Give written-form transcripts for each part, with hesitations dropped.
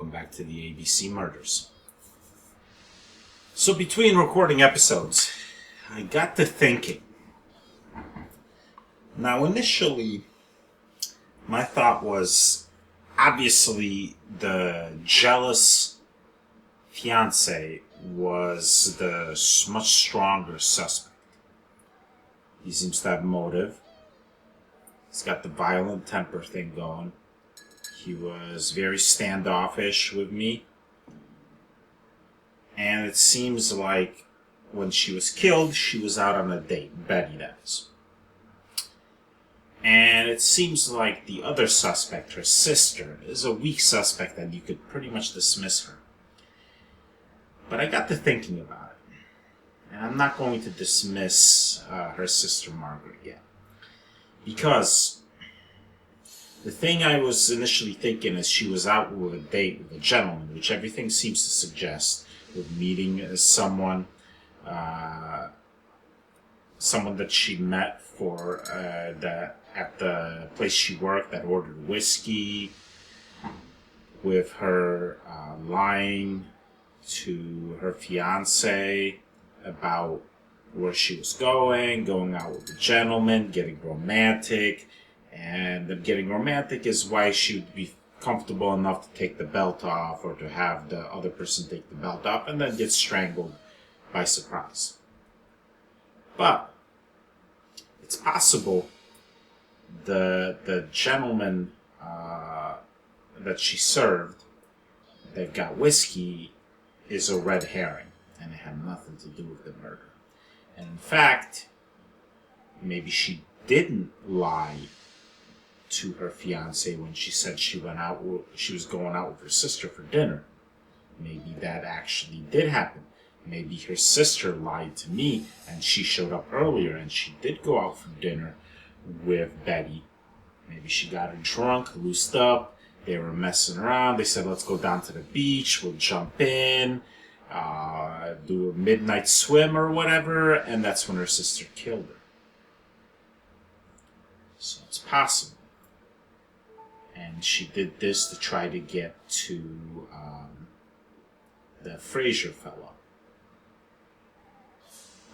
welcome back to the ABC Murders. So between recording episodes, I got to thinking. Now initially, my thought was, obviously the jealous fiancé was the much stronger suspect. He seems to have motive. He's got the violent temper thing going. He was very standoffish with me. And it seems like when she was killed, she was out on a date. Betty, that is. And it seems like the other suspect, her sister, is a weak suspect and you could pretty much dismiss her. But I got to thinking about it. And I'm not going to dismiss her sister Margaret yet. Because the thing I was initially thinking is she was out with a date with a gentleman, which everything seems to suggest, with meeting someone that she met for at the place she worked that ordered whiskey, with her lying to her fiancé about where she was going out with a gentleman, getting romantic. And them getting romantic is why she would be comfortable enough to take the belt off or to have the other person take the belt off and then get strangled by surprise. But it's possible the gentleman that she served that got whiskey is a red herring and it had nothing to do with the murder. And in fact, maybe she didn't lie to her fiancé when she said she was going out with her sister for dinner. Maybe that actually did happen. Maybe her sister lied to me and she showed up earlier and she did go out for dinner with Betty. Maybe she got her drunk, loosed up, they were messing around, they said let's go down to the beach, we'll jump in, do a midnight swim or whatever, and that's when her sister killed her. So it's possible. And she did this to try to get to the Fraser fellow.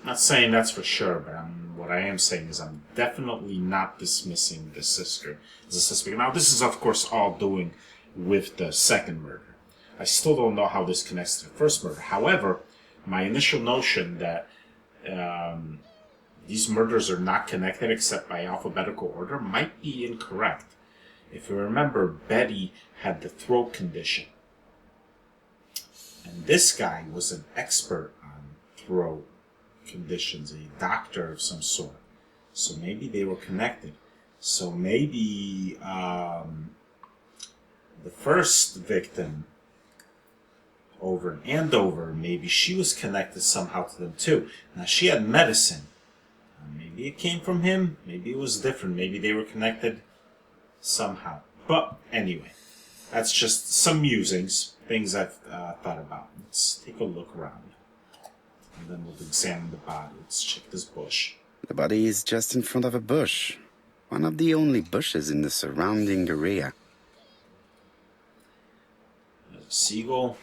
I'm not saying that's for sure, but what I am saying is I'm definitely not dismissing the sister as a suspect. Now, this is, of course, all doing with the second murder. I still don't know how this connects to the first murder. However, my initial notion that these murders are not connected except by alphabetical order might be incorrect. If you remember, Betty had the throat condition. And this guy was an expert on throat conditions, a doctor of some sort. So maybe they were connected. So maybe the first victim over in Andover, maybe she was connected somehow to them too. Now, she had medicine. Maybe it came from him. Maybe it was different. Maybe they were connected somehow. But anyway, that's just some musings, things I've thought about. Let's take a look around. And then we'll examine the body. Let's check this bush. The body is just in front of a bush. One of the only bushes in the surrounding area. There's a seagull.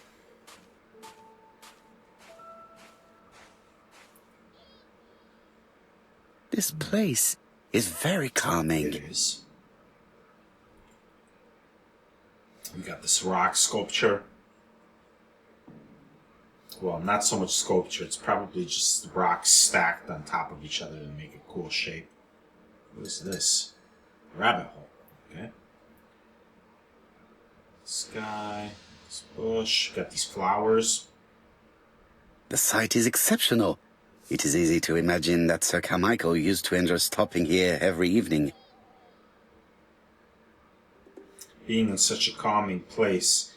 This place is very calming. It is. We got this rock sculpture. Well, not so much sculpture. It's probably just rocks stacked on top of each other to make a cool shape. What is this? Rabbit hole. Okay. Sky. This bush. Got these flowers. The site is exceptional. It is easy to imagine that Sir Carmichael used to enjoy stopping here every evening. Being in such a calming place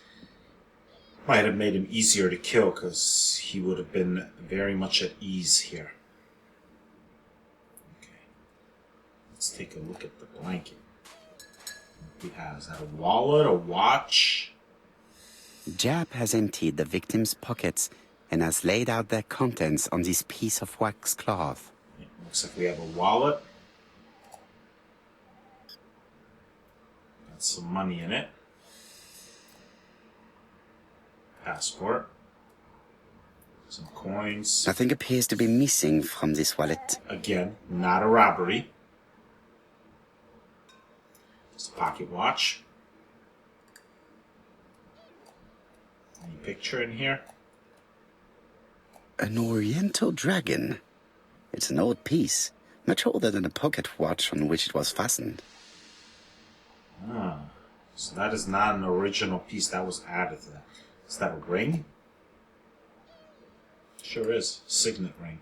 might have made him easier to kill because he would have been very much at ease here. Okay. Let's take a look at the blanket. What we have, is that a wallet, a watch? Jap has emptied the victim's pockets and has laid out their contents on this piece of wax cloth. It looks like we have a wallet. Got some money in it. passport. Some coins. Nothing appears to be missing from this wallet. Again, not a robbery. It's a pocket watch. Any picture in here? An oriental dragon. It's an old piece, much older than the pocket watch on which it was fastened. Ah, so that is not an original piece that was added to that. Is that a ring? Sure is. Signet ring.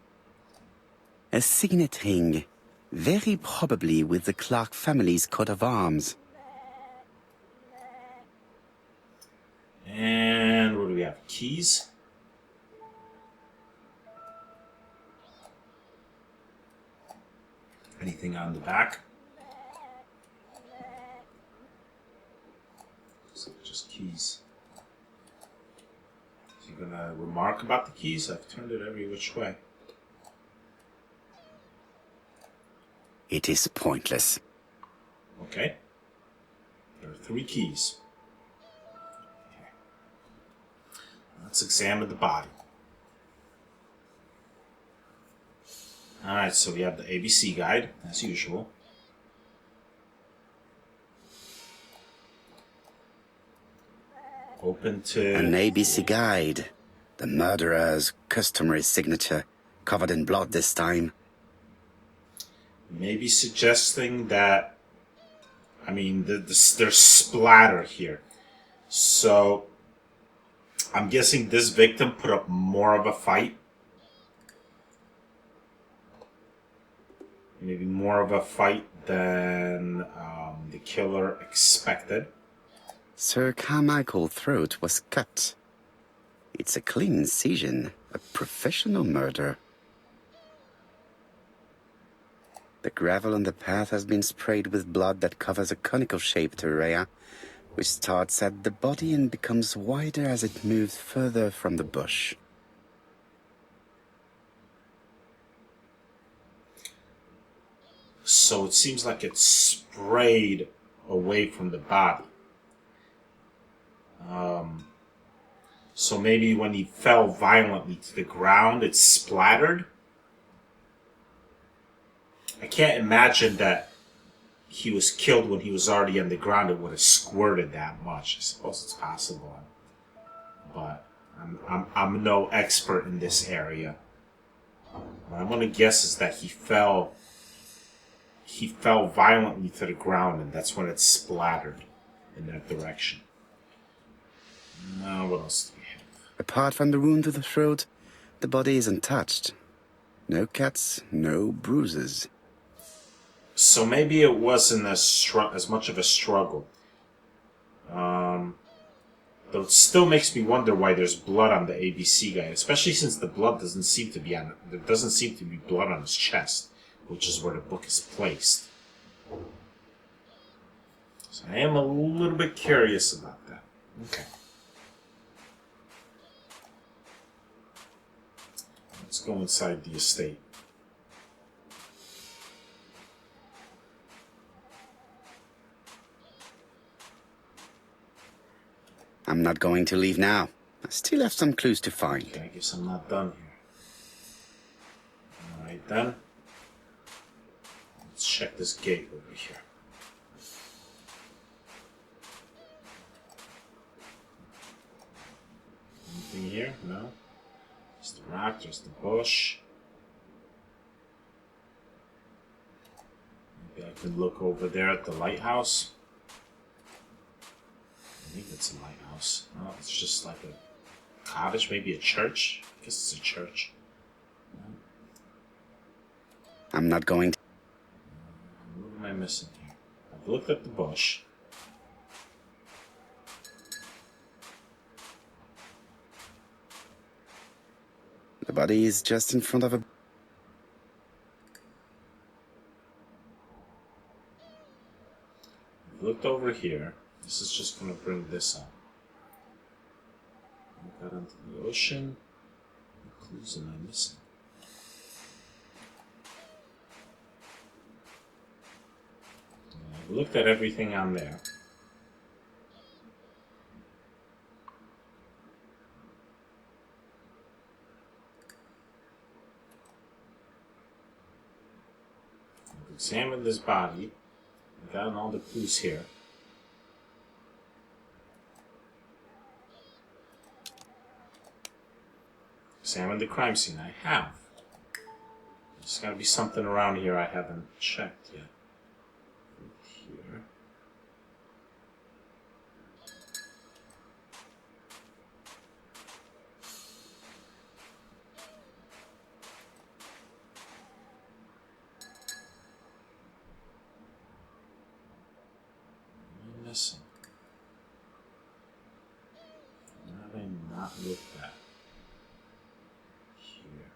A signet ring, very probably with the Clark family's coat of arms. And what do we have? Keys? Anything on the back? So just keys. Is he gonna remark about the keys? I've turned it every which way. It is pointless. Okay. There are 3 keys. Okay. Let's examine the body. Alright, so we have the ABC guide, as usual. Open to... An ABC guide. The murderer's customary signature, covered in blood this time. Maybe suggesting that... I mean, there's splatter here. So, I'm guessing this victim put up more of a fight. Maybe more of a fight than the killer expected. Sir Carmichael's throat was cut. It's a clean incision, a professional murder. The gravel on the path has been sprayed with blood that covers a conical-shaped area, which starts at the body and becomes wider as it moves further from the bush. So it seems like it's sprayed away from the body. So maybe when he fell violently to the ground, it splattered. I can't imagine that he was killed when he was already on the ground. It would have squirted that much. I suppose it's possible, but I'm no expert in this area. What I'm gonna guess is that he fell violently to the ground, and that's when it splattered in that direction. Now, what else do we have? Apart from the wound to the throat, the body is untouched. No cuts, no bruises. So maybe it wasn't as much of a struggle. Though it still makes me wonder why there's blood on the ABC guy, especially since the blood doesn't seem to be on. There doesn't seem to be blood on his chest, which is where the book is placed. So I am a little bit curious about that. Okay. Let's go inside the estate. I'm not going to leave now. I still have some clues to find. Okay, I guess I'm not done here. Alright then. Let's check this gate over here. Anything here? No? There's the rock, there's the bush. Maybe I can look over there at the lighthouse. I think it's a lighthouse. No, it's just like a cottage, maybe a church. I guess it's a church. No. I'm not going to... What am I missing here? I've looked at the bush. The body is just in front of a... I've looked over here. This is just going to bring this up. We got into the ocean. What clues am I missing? I've looked at everything on there. Examine this body. I've gotten all the clues here. Examine the crime scene. I have. There's got to be something around here I haven't checked yet. Here. What am I missing? What have I not looked at? Here.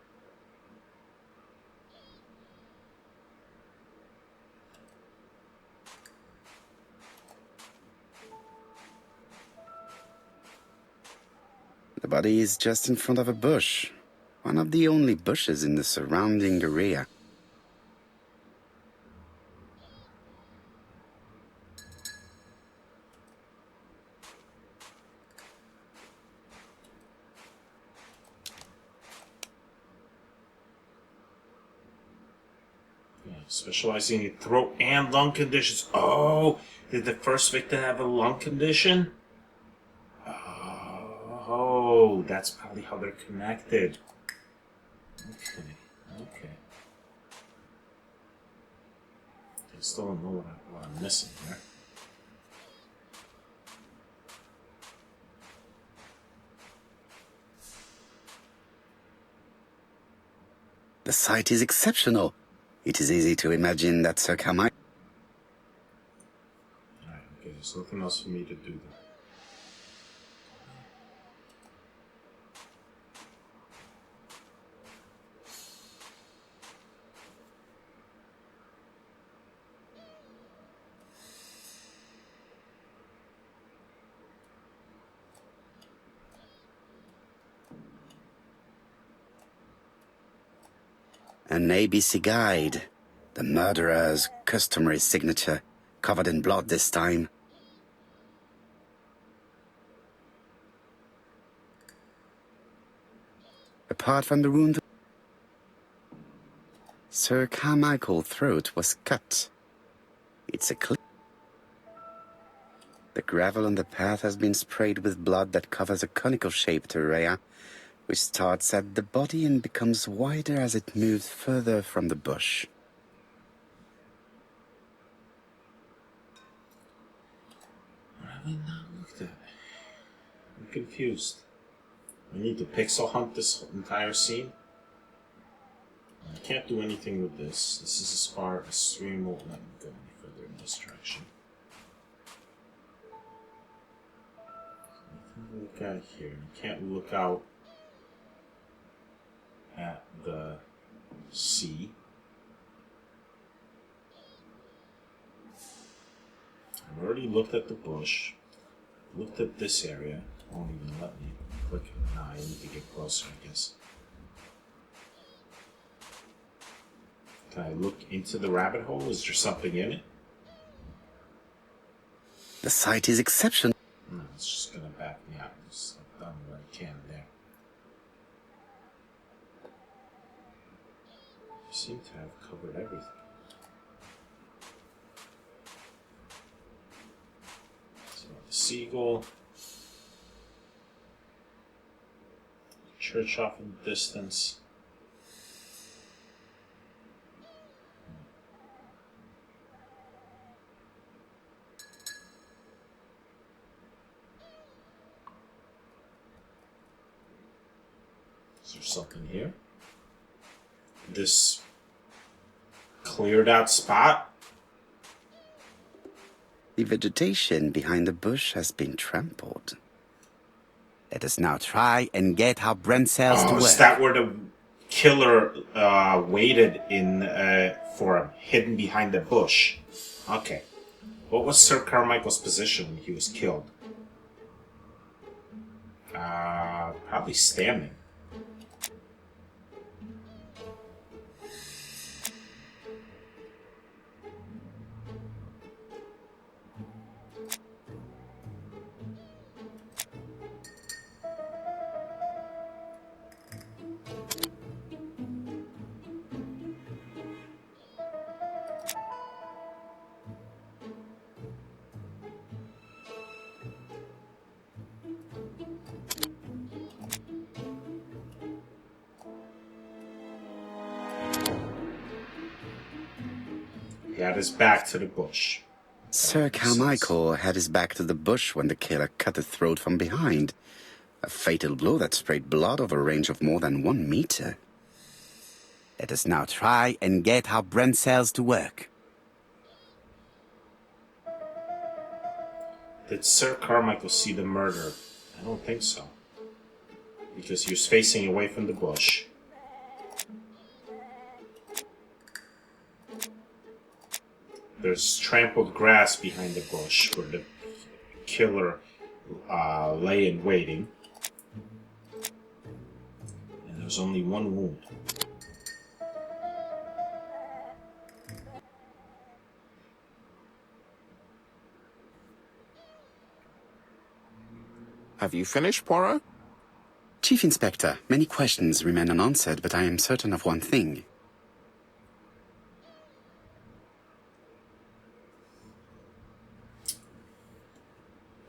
The body is just in front of a bush. One of the only bushes in the surrounding area. Yeah, specializing in throat and lung conditions. Oh, did the first victim have a lung condition? Oh, that's probably how they're connected. Okay. I still don't know what I'm missing there. The site is exceptional. It is easy to imagine that Sir Carmichael... Alright, okay, there's nothing else for me to do there. An ABC guide. The murderer's customary signature, covered in blood this time. Apart from the wound, Sir Carmichael's throat was cut. It's a clear. The gravel on the path has been sprayed with blood that covers a conical-shaped area, which starts at the body and becomes wider as it moves further from the bush. What have I not looked at? I'm confused. I need to pixel hunt this entire scene. I can't do anything with this. This is as far as stream won't let me go any further in this direction. Nothing to look at here. I can't look out at the sea. I've already looked at the bush. Looked at this area. Won't even let me click it. Now I need to get closer, I guess. Can I look into the rabbit hole? Is there something in it? The site is exceptional. No, it's just gonna back me out. I've done what I can there. You seem to have covered everything. So the seagull. Church off in the distance. Is there something here? This cleared out spot? The vegetation behind the bush has been trampled. Let us now try and get our brain cells to work. Is that where the killer waited in for him, hidden behind the bush? Okay. What was Sir Carmichael's position when he was killed? Probably standing. He had his back to the bush. Sir Carmichael had his back to the bush when the killer cut the throat from behind. A fatal blow that sprayed blood over a range of more than 1 meter. Let us now try and get our brain cells to work. Did Sir Carmichael see the murder? I don't think so. Because he was facing away from the bush. There's trampled grass behind the bush where the killer lay in waiting. And there's only 1 wound. Have you finished, Poirot? Chief Inspector, many questions remain unanswered, but I am certain of one thing.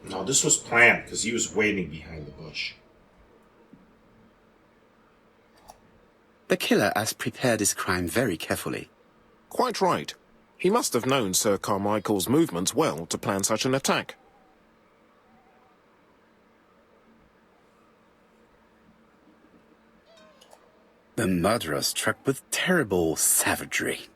No, this was planned because he was waiting behind the bush. The killer has prepared his crime very carefully. Quite right. He must have known Sir Carmichael's movements well to plan such an attack. The murderer struck with terrible savagery.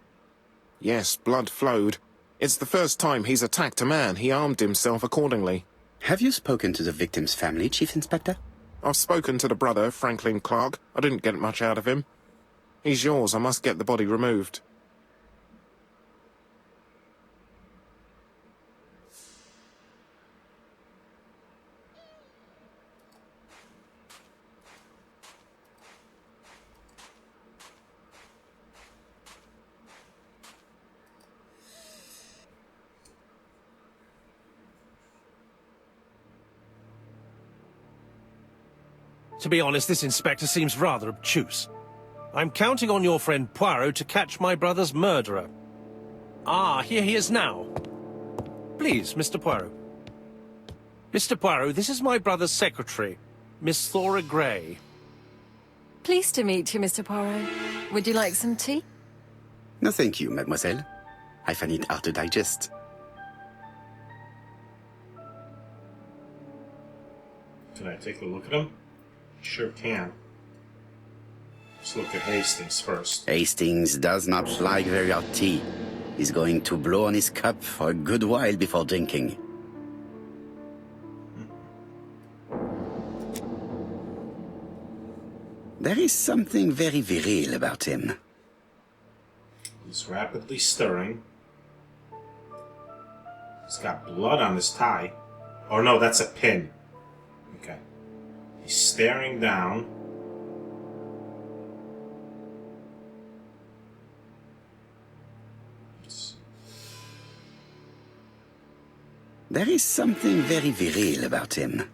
Yes, blood flowed. It's the first time he's attacked a man. He armed himself accordingly. Have you spoken to the victim's family, Chief Inspector? I've spoken to the brother, Franklin Clark. I didn't get much out of him. He's yours. I must get the body removed. To be honest, this inspector seems rather obtuse. I'm counting on your friend Poirot to catch my brother's murderer. Ah, here he is now. Please, Mr. Poirot. Mr. Poirot, this is my brother's secretary, Miss Thora Gray. Pleased to meet you, Mr. Poirot. Would you like some tea? No, thank you, mademoiselle. I find it hard to digest. Can I take a look at him? Sure can. Let's look at Hastings first. Hastings does not like very hot tea. He's going to blow on his cup for a good while before drinking. There is something very viril about him. He's rapidly stirring. He's got blood on his tie. Oh no, that's a pin. Okay. He's staring down. There is something very viril about him.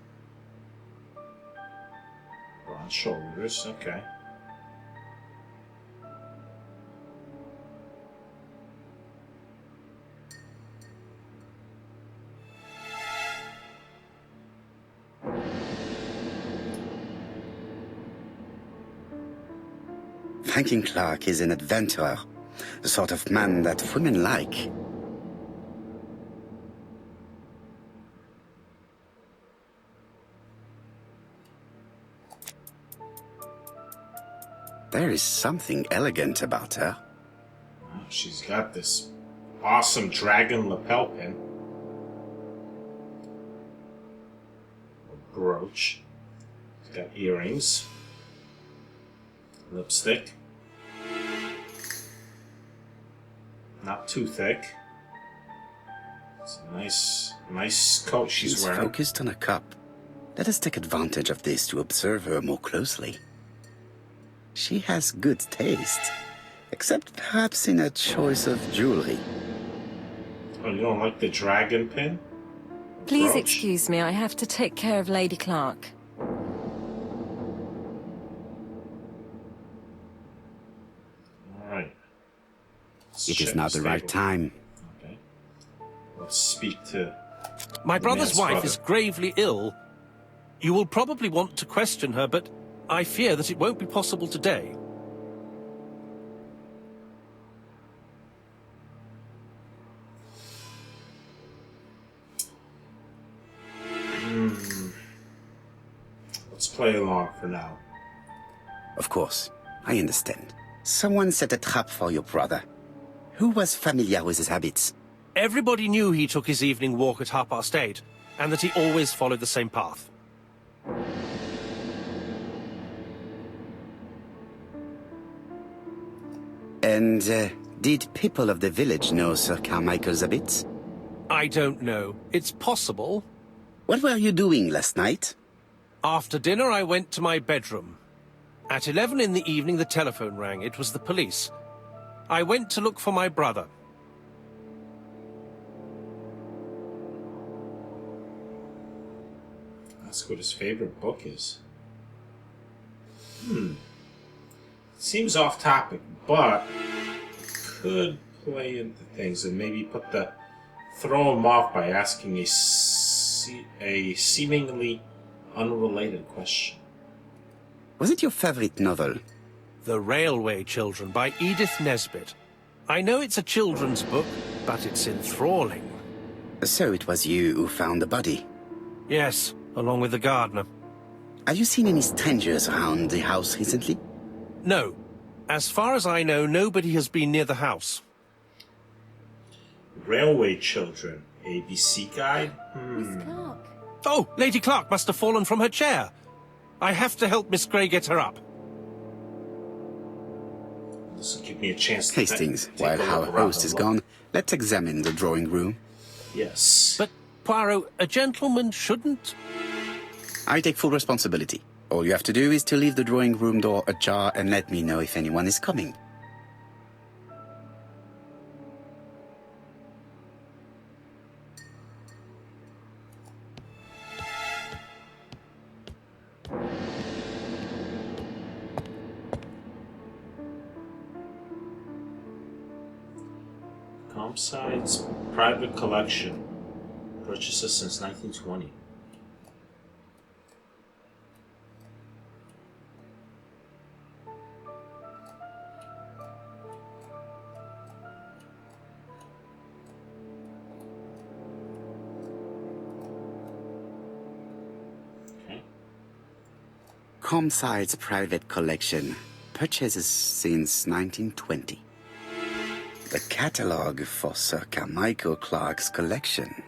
Broad shoulders, okay. Franklin Clark is an adventurer, the sort of man that women like. There is something elegant about her. Oh, she's got this awesome dragon lapel pin. A brooch. She's got earrings. Lipstick. Not too thick. It's a nice coat she's wearing. Focused on a cup. Let us take advantage of this to observe her more closely. She has good taste, except perhaps in her choice of jewelry. Oh, you don't like the dragon pin? Please Brooch? excuse me, I have to take care of Lady Clark. Alright. It is not the right time. Okay. Let's speak to... My the brother's man's wife brother. is gravely ill. You will probably want to question her, but I fear that it won't be possible today. play along for now. Of course, I understand. Someone set a trap for your brother. Who was familiar with his habits? Everybody knew he took his evening walk at 8:30, and that he always followed the same path. And did people of the village know Sir Carmichael's habits? I don't know. It's possible. What were you doing last night? After dinner, I went to my bedroom. At 11 in the evening, the telephone rang. It was the police. I went to look for my brother. That's what his favorite book is. Seems off topic, but could play into things and maybe throw him off by asking a seemingly unrelated question. Was it your favorite novel? The Railway Children by Edith Nesbit. I know it's a children's book, but it's enthralling. So it was you who found the body? Yes, along with the gardener. Have you seen any strangers around the house recently? No. As far as I know, nobody has been near the house. Railway Children, ABC guide? Miss Clark. Oh, Lady Clark must have fallen from her chair. I have to help Miss Grey get her up. This will give me a chance to Hastings, take while a our look around host the is look. gone, let's examine the drawing room. Yes. But, Poirot, a gentleman shouldn't... I take full responsibility. All you have to do is to leave the drawing room door ajar and let me know if anyone is coming. Campside's private collection. Purchases since 1920. Okay. Campside's private collection. Purchases since 1920. The catalogue for Sir Carmichael Clark's collection.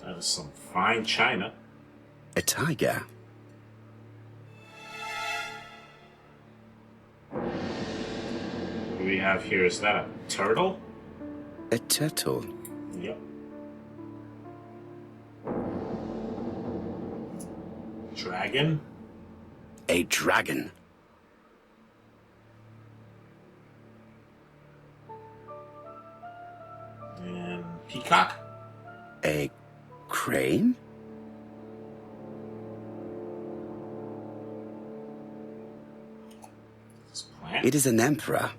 That is some fine china. A tiger. What do we have here? Is that a turtle? A turtle. Yep. Dragon? A dragon. And peacock? A crane? This plant? It is an emperor.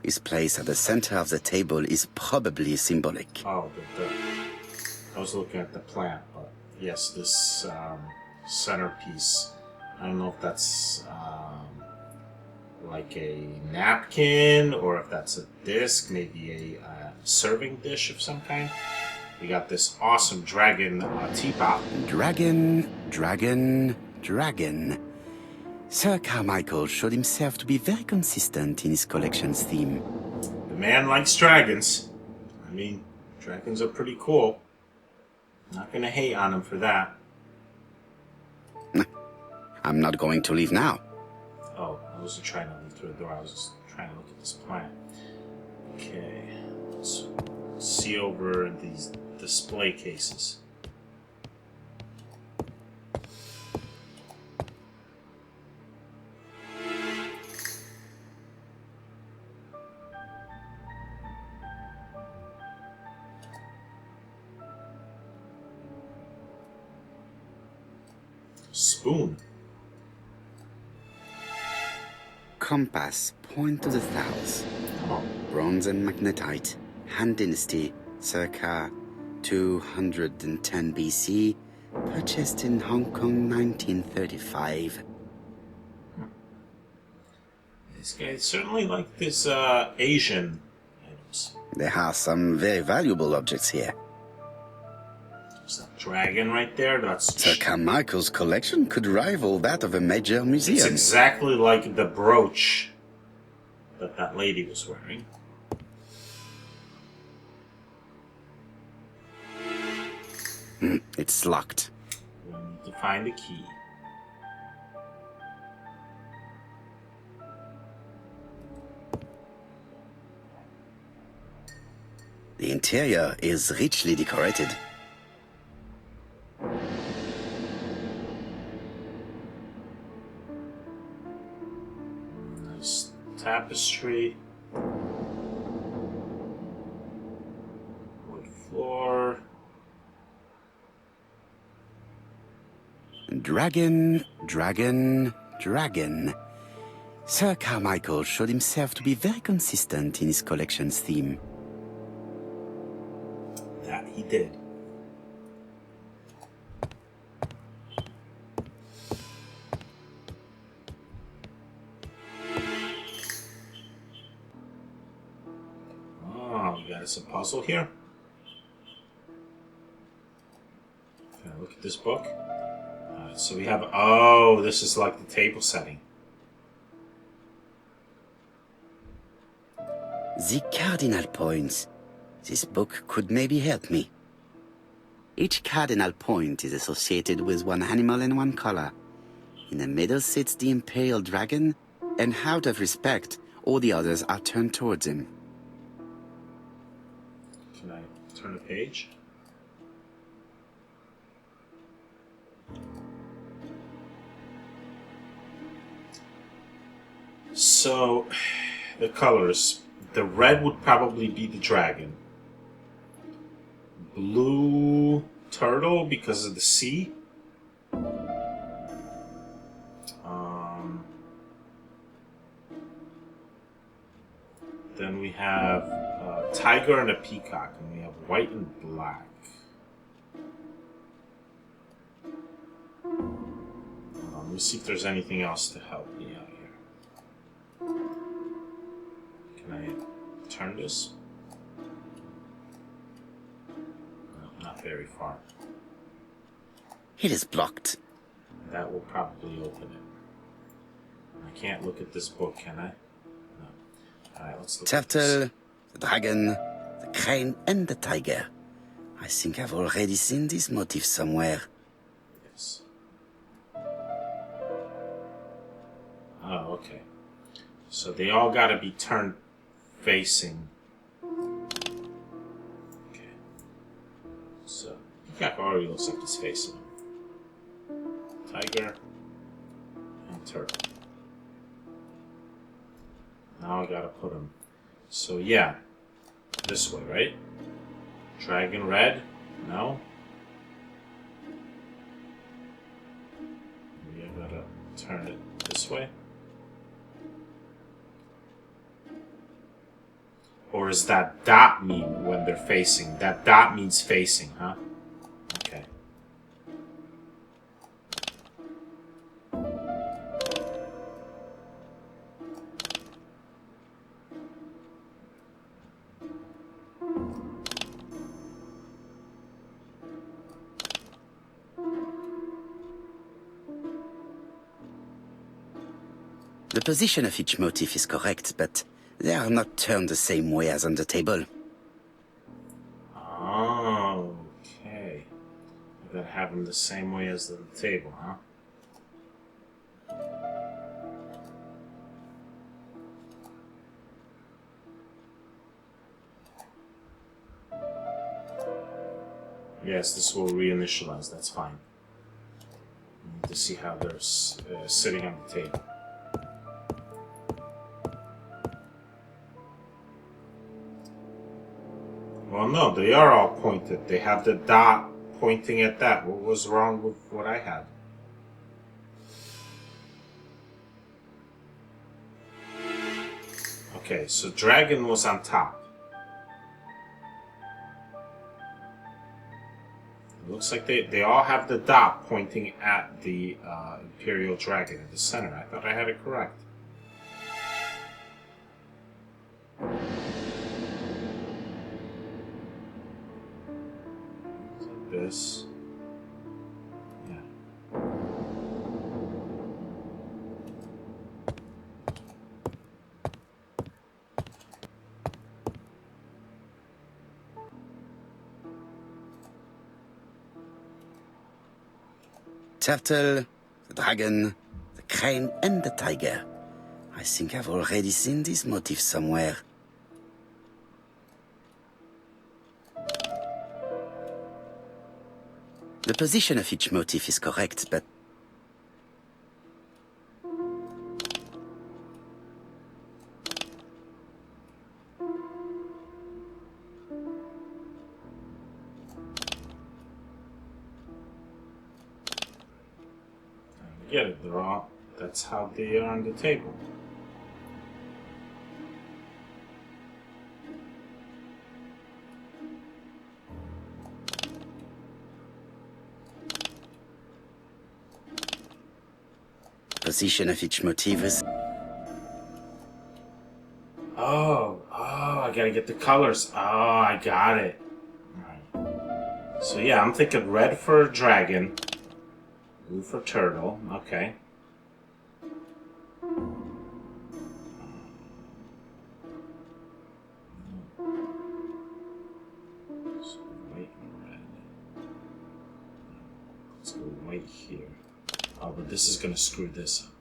His place at the center of the table is probably symbolic. Oh, I was looking at the plant, but yes, this centerpiece. I don't know if that's like a napkin or if that's a disc, maybe a serving dish of some kind. We got this awesome dragon teapot. Dragon, dragon, dragon. Sir Carmichael showed himself to be very consistent in his collection's theme. The man likes dragons. I mean, dragons are pretty cool. Not gonna hate on him for that. I'm not going to leave now. Oh, I wasn't trying to leave through the door. I was just trying to look at this plant. Okay, let's see over these display cases. Spoon. Compass, point to the south. Come on. Bronze and magnetite. Han Dynasty, circa 210 BC. Purchased in Hong Kong, 1935. These guys certainly like this Asian items. There are some very valuable objects here. Dragon right there, that's... Sir Carmichael's collection could rival that of a major It's museum. exactly like the brooch that lady was wearing. It's locked. We need to find the key. The interior is richly decorated. Nice tapestry. Wood floor. Dragon, dragon, dragon. Sir Carmichael showed himself to be very consistent in his collection's theme. That he did. Oh, we got us a puzzle here. Can I look at this book? So we have... Oh, this is like the table setting. The cardinal points. This book could maybe help me. Each cardinal point is associated with one animal and one color. In the middle sits the imperial dragon, and out of respect, all the others are turned towards him. Can I turn a page? So, the colors. The red would probably be the dragon. Blue turtle because of the sea. Then we have a tiger and a peacock, and we have white and black. Let me see if there's anything else to help me out here. Can I turn this? No, not very far. It is blocked. That will probably open it. I can't look at this book, can I? No. Alright, let's look at this. Turtle, the dragon, the crane, and the tiger. I think I've already seen this motif somewhere. Yes. Oh, okay. So they all gotta be turned facing. Okay. So, Peacock already looks like he's facing him. Tiger and turtle. Now I gotta put him. So yeah, this way, right? Dragon red? No? Maybe I gotta turn it this way? Or is that dot mean when they're facing? That dot means facing, huh? Okay. The position of each motif is correct, but they are not turned the same way as on the table. Oh, okay. I gotta have them the same way as the table, huh? Yes, this will reinitialize, that's fine. We need to see how they're sitting on the table. Well, no, they are all pointed. They have the dot pointing at that. What was wrong with what I had? Okay, so dragon was on top. It looks like they all have the dot pointing at the Imperial Dragon in the center. I thought I had it correct. This. Turtle, the dragon, the crane, and the tiger. I think I've already seen this motif somewhere. The position of each motif is correct, but... I get it, they're all... That's how they are on the table. Position of each motif is... Oh, I gotta get the colors. Oh, I got it. Alright. So yeah, I'm thinking red for dragon, blue for turtle. Okay. So white and red. Let's go white here. Oh, but this is gonna screw this up.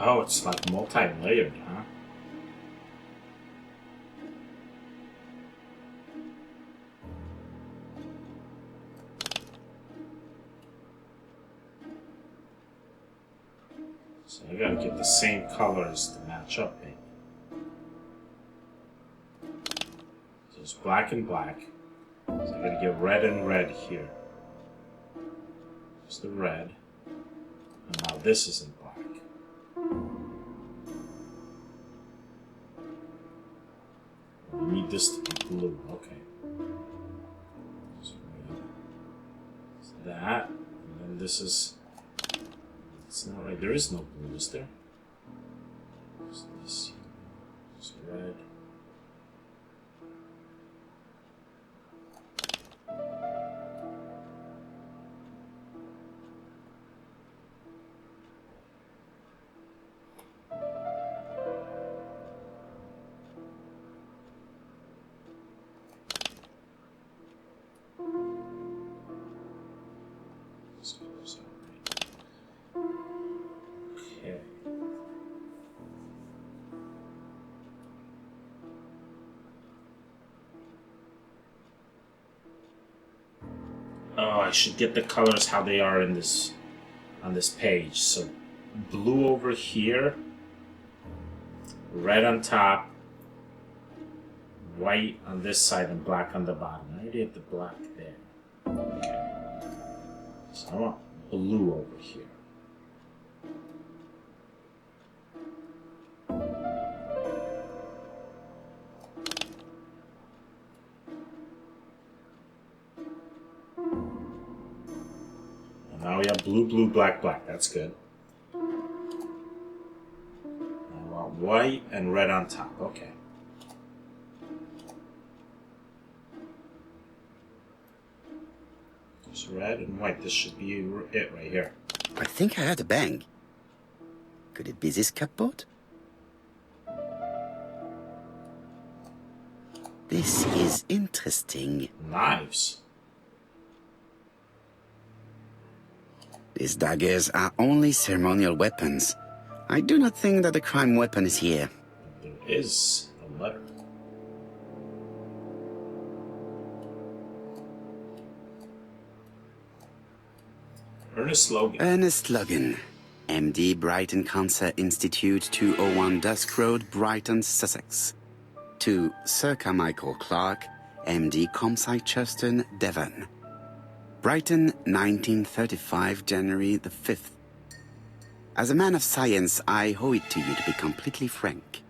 Oh, it's like multi-layered, huh? So I gotta get the same colors to match up, maybe. So it's black and black. So I gotta get red and red here. There's the red. And now this is in black. We need this to be blue, okay. So that, and then this is, it's not right, there is no blue, is there? What's this? It's red. Okay. Oh, I should get the colors how they are in this on this page. So blue over here, red on top, white on this side, and black on the bottom. I already have the black there. Okay. So I want blue over here. Now we have blue, blue, black, black. That's good. I want white and red on top. Okay. There's red and white. This should be it right here. I think I heard a bang. Could it be this cupboard? This is interesting. Knives. These daggers are only ceremonial weapons. I do not think that the crime weapon is here. There is a letter. Ernest Logan. Ernest Logan, MD, Brighton Cancer Institute, 201 Dusk Road, Brighton, Sussex. To Sir Carmichael Clark, MD, ComSci Churston, Devon. Brighton, 1935, January the 5th. As a man of science, I owe it to you to be completely frank.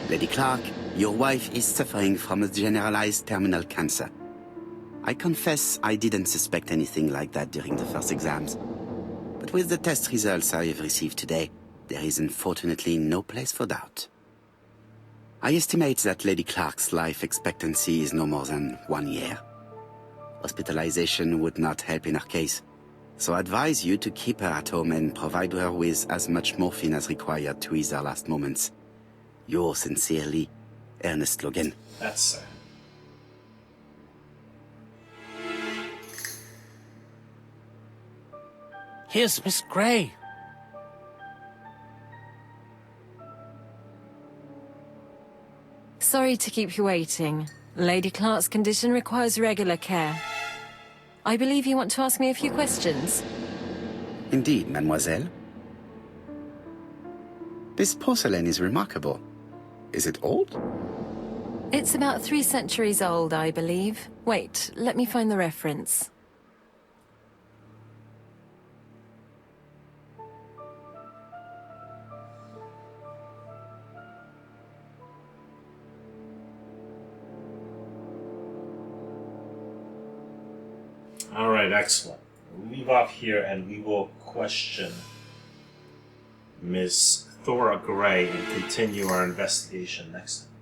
Lady Clark, your wife is suffering from a generalized terminal cancer. I confess I didn't suspect anything like that during the first exams. But with the test results I have received today, there is unfortunately no place for doubt. I estimate that Lady Clark's life expectancy is no more than 1 year. Hospitalization would not help in her case, so I advise you to keep her at home and provide her with as much morphine as required to ease her last moments. Yours sincerely, Ernest Logan. That's sad. Here's Miss Grey. Sorry to keep you waiting. Lady Clark's condition requires regular care. I believe you want to ask me a few questions. Indeed, mademoiselle. This porcelain is remarkable. Is it old? It's about 3 centuries old, I believe. Wait, let me find the reference. Alright, excellent. We'll leave off here and we will question Miss Thora Gray and continue our investigation next time.